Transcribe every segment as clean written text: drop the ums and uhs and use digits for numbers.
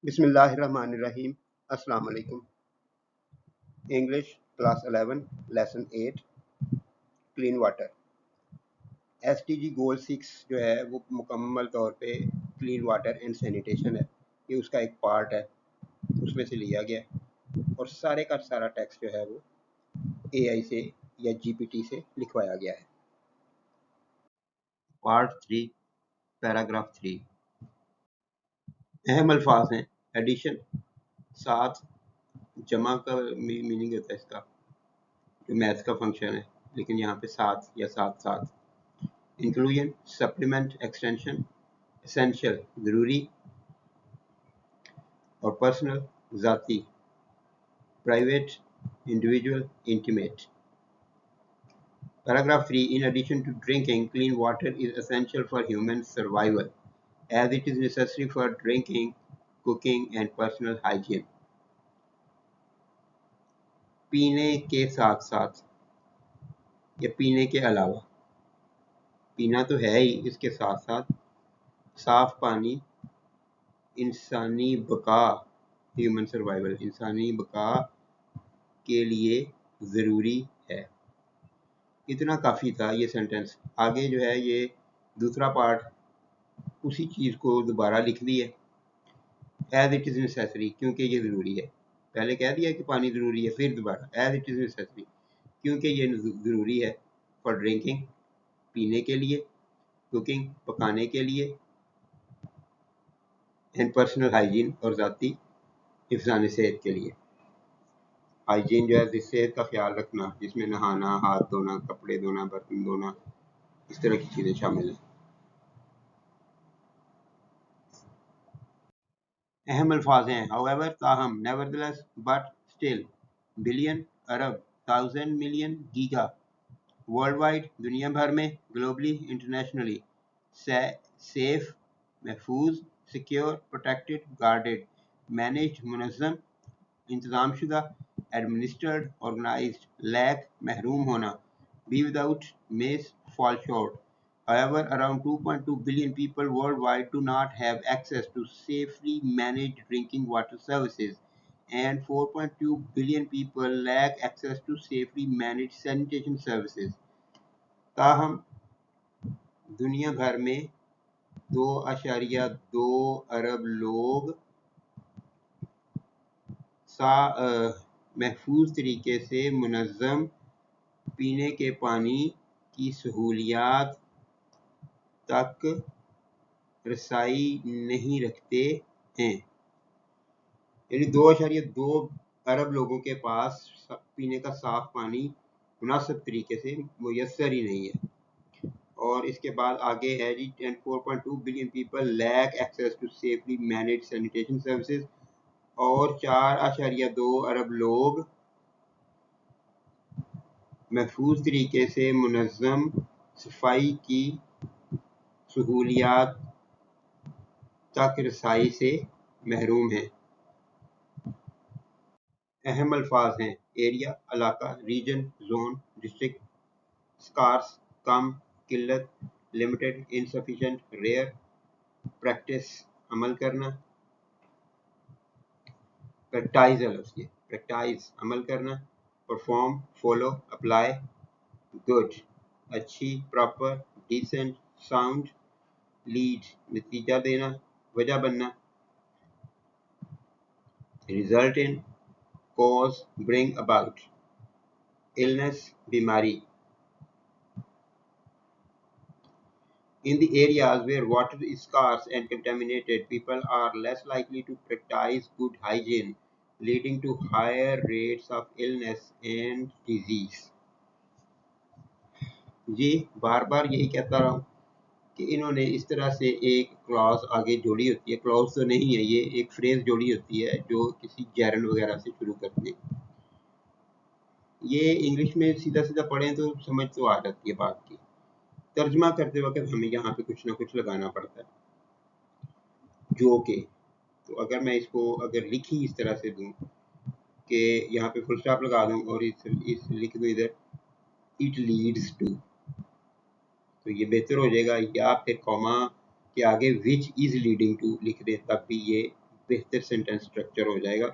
Bismillahirrahmanirrahim. Assalamu alaikum. English class 11 lesson 8 clean water. SDG goal 6 जो है वो मुकम्मल तौर पे क्लीन वाटर एंड सैनिटेशन है, ये उसका एक पार्ट है, उसमें से लिया गया और सारे का सारा टेक्स्ट जो है वो AI से या GPT से लिखवाया गया है। पार्ट 3 पैराग्राफ 3 अहम अल्फाज हैं एडिशन, साथ, जमा का मीनिंग होता है इसका जो मैथ का फंक्शन है, लेकिन यहाँ पे साथ या साथ साथ, इंक्लूजन, सप्लीमेंट, एक्सटेंशन, एसेंशियल ज़रूरी और पर्सनल ज़ाती, private, individual, intimate. Paragraph 3 In addition to drinking, clean water is essential for human survival as it is necessary for drinking, cooking and personal hygiene. पीने के साथ साथ या पीने के अलावा, पीना तो है ही, इसके साथ साथ साफ पानी इंसानी बका, ह्यूमन सर्वाइवल, इंसानी बका के लिए ज़रूरी है। इतना काफ़ी था ये सेंटेंस। आगे जो है ये दूसरा पार्ट उसी चीज़ को दोबारा लिख दिया, एज इट इज़ नेसेसरी, क्योंकि ये ज़रूरी है। पहले कह दिया कि पानी ज़रूरी है, फिर दोबारा एज इट इज़ नेसेसरी, क्योंकि ये ज़रूरी है, फॉर ड्रिंकिंग, पीने के लिए, कुकिंग, पकाने के लिए, एंड पर्सनल हाइजीन, और ज़ाती हिफ्ज़ान सेहत के लिए। हाइजीन जो है सेहत का ख्याल रखना, जिसमें नहाना, हाथ धोना, कपड़े धोना, बर्तन धोना, इस तरह की चीज़ें शामिल हैं। अहम अल्फाज हैं however, ताहम, nevertheless, but, still, billion, Arab, thousand, million, giga, world wide, दुनिया भर में, ग्लोबली, इंटरनेशनली, सेफ, महफूज, सिक्योर, प्रोटेक्टेड, गार्डेड, मैनेज्ड, मुनज़्ज़म, इंतज़ाम शुदा, एडमिनिस्टर्ड, ऑर्गेनाइज्ड, लैक, महरूम होना, be without, miss, fall short. However, around 2.2 billion people worldwide do not have access to safely managed drinking water services, and 4.2 billion people lack access to safely managed sanitation services. ताहम दुनिया भर में 2.2 अरब लोग महफूज तरीके से मुनज़्ज़म पीने के पानी की सहूलियात तक रसाई नहीं रखते हैं। यानी 2.2 अरब लोगों के पास पीने का साफ पानी मुनासिब तरीके से मुयस्सर ही नहीं है। और इसके बाद आगे है जी 4.2 billion people lack access to safely managed sanitation services, और 4.2 अरब लोग महफूज तरीके से मुनज़्ज़म सफाई की सहूलियात तक रसाई से महरूम हैं। अहम अल्फाज हैं एरिया, इलाका, रीजन, जोन, डिस्ट्रिक्ट, स्कार्स, कम, किल्लत, लिमिटेड, इनसफिशिएंट, रेयर, प्रैक्टिस, अमल करना, प्रैक्टाइज है लफ्ज़ ये, प्रैक्टाइज, अमल करना, परफॉर्म, फॉलो, अप्लाई, गुड, अच्छी, प्रॉपर, डिसेंट, साउंड, लीड, नतीजा देना, वजह बनना, result in, cause, bring about, illness, बीमारी. In the areas where water is scarce and contaminated, people are less likely to practice good hygiene, leading to higher rates of illness and disease. जी बार बार यही कहता रहा हूँ कि इन्होंने इस तरह से एक क्लॉज आगे जोड़ी होती है, क्लॉज तो नहीं है, ये एक फ्रेज जोड़ी होती है जो किसी जर्न वगैरह से शुरू करती है। ये इंग्लिश में सीधा सीधा पढ़ें तो समझ तो आ जाती है बात की, तर्जमा करते वक्त हमें यहाँ पे कुछ ना कुछ लगाना पड़ता है। जो के, तो अगर मैं इसको अगर लिखी इस तरह से दूं कि यहाँ पे फुल स्टॉप लगा दूं और इस लिख दूं इधर इट लीड्स टू, तो ये बेहतर हो जाएगा, या फिर कॉमा के आगे विच इज लीडिंग टू लिख दें, तब भी ये बेहतर सेंटेंस स्ट्रक्चर हो जाएगा.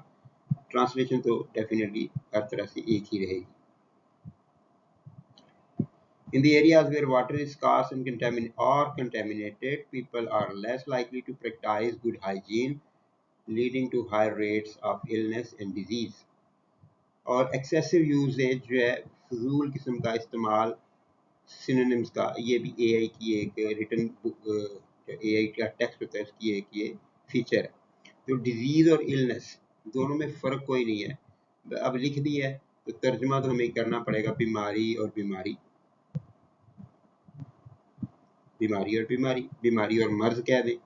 ट्रांसलेशन तो डेफिनेटली हर तरह से एक ही रहेगी. In the areas where water is scarce and contaminated, people are less likely to practice good hygiene, leading to higher rates of illness and disease. और एक्सेसिव यूजेज जो है, फजूल किस्म का इस्तेमाल, सिनोनिम्स का, ये भी एआई की एक रिटन बुक, जो एआई का टेक्स्ट होता है उसकी एक ये फीचर है. तो डिजीज़ और इलनेस दोनों में फ़र्क कोई नहीं है. अब लिख दिया है तो तर्जमा तो हमें करना पड़ेगा बीमारी और बीमारी, बीमारी और बीमारी, बीमारी और मर्ज कह दें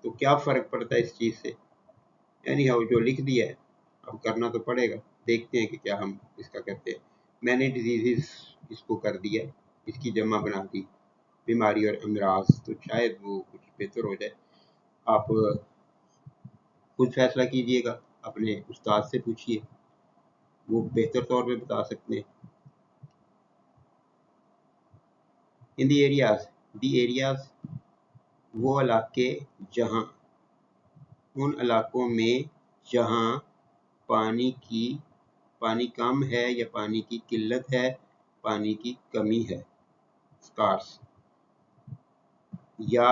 तो क्या फ़र्क पड़ता है इस चीज़ से. यानी हाँ, जो लिख दिया है अब करना तो पड़ेगा. देखते हैं कि क्या हम इसका करते हैं. मैंने डिजीज़ इसको कर दिया, इसकी जमा बना दी बीमारी और अमराज, तो शायद वो कुछ बेहतर हो जाए. आप खुद फैसला कीजिएगा, अपने उस्ताद से पूछिए, वो बेहतर तौर पे बता सकते हैं. इन दी एरियाज वो इलाके जहाँ, उन इलाकों में जहाँ पानी कम है या पानी की किल्लत है, पानी की कमी है, स्कार्स या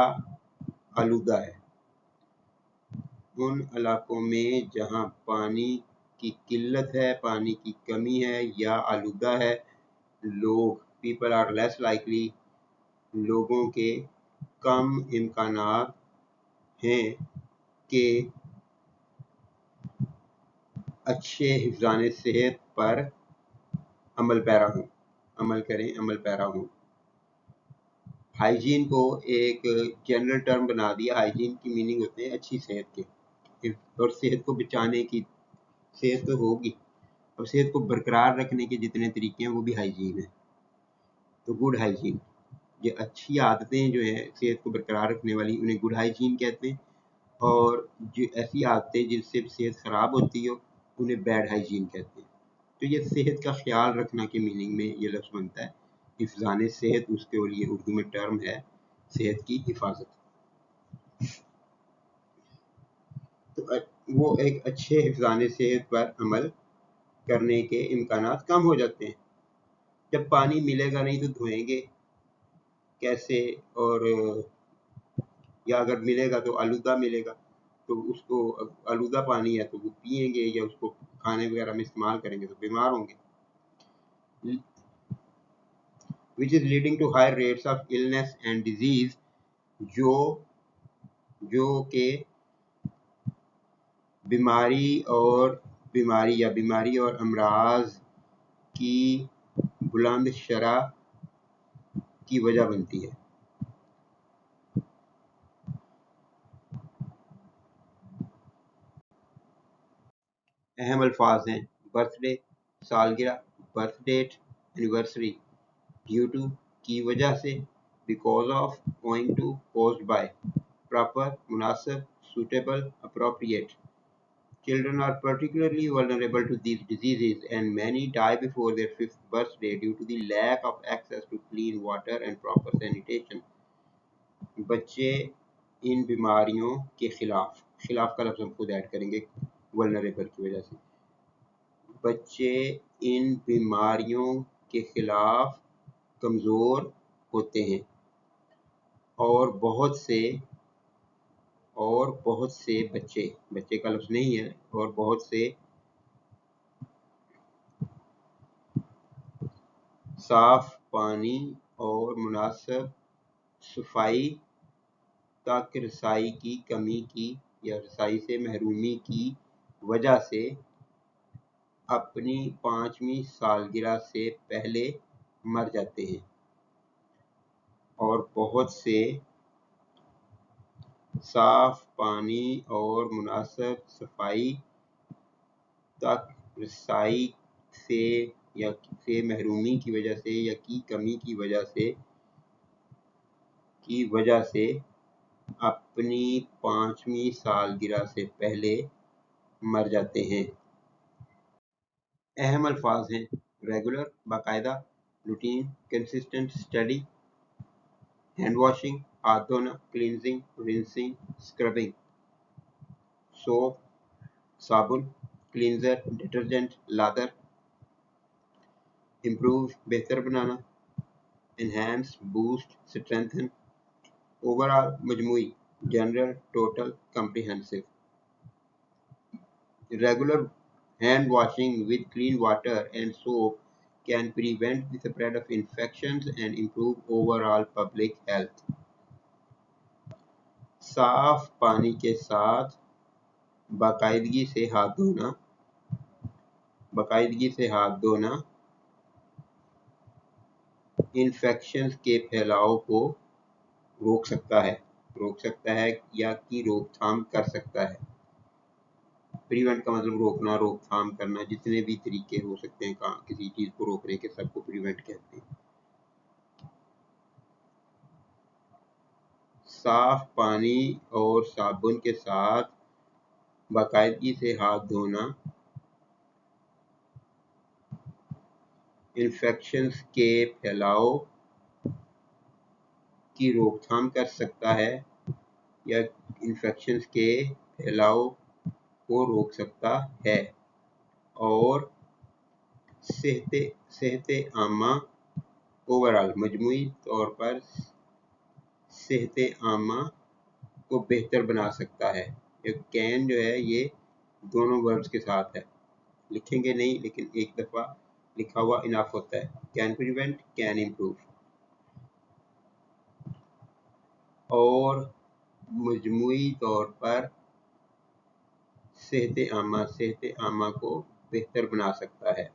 आलूदा है. उन इलाकों में जहाँ पानी की किल्लत है, पानी की कमी है या आलूदा है, पीपल आर लेस लाइकली, लोगों के कम इम्कानात हैं कि अच्छे हिफ्ज़ान सेहत पर अमल पैरा हों. हाइजीन को एक जनरल टर्म बना दिया. हाइजीन की मीनिंग होते हैं अच्छी सेहत के, और सेहत को बचाने की, सेहत तो होगी, अब सेहत को बरकरार रखने के जितने तरीके हैं वो भी हाइजीन है. तो गुड हाइजीन, ये अच्छी आदतें जो हैं सेहत को बरकरार रखने वाली, उन्हें गुड हाइजीन कहते हैं. और जो ऐसी आदतें जिनसे सेहत ख़राब होती हो उन्हें बैड हाइजीन कहते हैं. तो ये सेहत का ख्याल रखना के मीनिंग में ये लफ्ज़ बनता है. हिफ्ज़ान सेहत उसके लिए उर्दू में टर्म है, सेहत की हिफाजत. तो वो एक अच्छे हिफ्ज़ान सेहत पर अमल करने के इम्कानात कम हो जाते हैं. जब पानी मिलेगा नहीं तो धोएंगे कैसे, और या अगर मिलेगा तो आलूदा मिलेगा, तो उसको आलूदा पानी है तो वो पिएंगे या उसको खाने वगैरह में इस्तेमाल करेंगे तो बीमार होंगे. Which is leading to high rates of illness and disease, जो के बीमारी और अमराज की बुलंद शरह की वजह बनती है. अहम अल्फाज हैं बर्थडे, सालगिरह, birth date, anniversary, due to की वजह से, because of, owing to, caused by, proper मुनासिब, suitable, appropriate. Children are particularly vulnerable to these diseases, and many die before their 5th birthday due to the lack of access to clean water and proper sanitation. बच्चे इन बीमारियों के खिलाफ का लफ्ज़ हम खुद add करेंगे वल्नरेबल की वजह से. बच्चे इन बीमारियों के खिलाफ कमज़ोर होते हैं, और बहुत से बच्चे का लफ्ज़ नहीं है, और बहुत से साफ पानी और मुनासिब सफाई तक रसाई की कमी की या रसाई से महरूमी की वजह से अपनी 5वीं सालगिरह से पहले मर जाते हैं. और बहुत से साफ पानी और मुनासिब सफाई तक रसाई से महरूमी की वजह से या की कमी की वजह से अपनी 5वीं सालगिरह से पहले मर जाते हैं. अहम अल्फाज हैं रेगुलर, बाकायदा, routine, consistent, study, hand washing, हाथ धोना, क्लींजिंग, रिंसिंग, स्क्रबिंग. soap, साबुन, cleanser, detergent, लादर, improve बेहतर बनाना, enhance, boost, strengthen, overall मजमूई, general, total, comprehensive. Regular hand washing with clean water and soap can prevent the spread of infections and improve overall public health. साफ पानी के साथ बाकायदगी से हाथ धोना infections के फैलाव को रोक सकता है या की रोकथाम कर सकता है। प्रिवेंट का मतलब रोकना, रोकथाम करना, जितने भी तरीके हो सकते हैं किसी चीज को रोकने के, सबको प्रिवेंट कहते हैं। साफ पानी और साबुन के साथ बाकायदगी से हाथ धोना इन्फेक्शंस के फैलाव की रोकथाम कर सकता है या इन्फेक्शंस के फैलाव को रोक सकता है और सेहत आमा ओवरऑल मजमूई तौर पर सेहत आमा को बेहतर बना सकता है। ये कैन जो है ये दोनों वर्ड्स के साथ है, लिखेंगे नहीं लेकिन एक दफ़ा लिखा हुआ इनफ होता है। Can prevent, can improve. और मजमूई तौर पर सेहत आमा को बेहतर बना सकता है।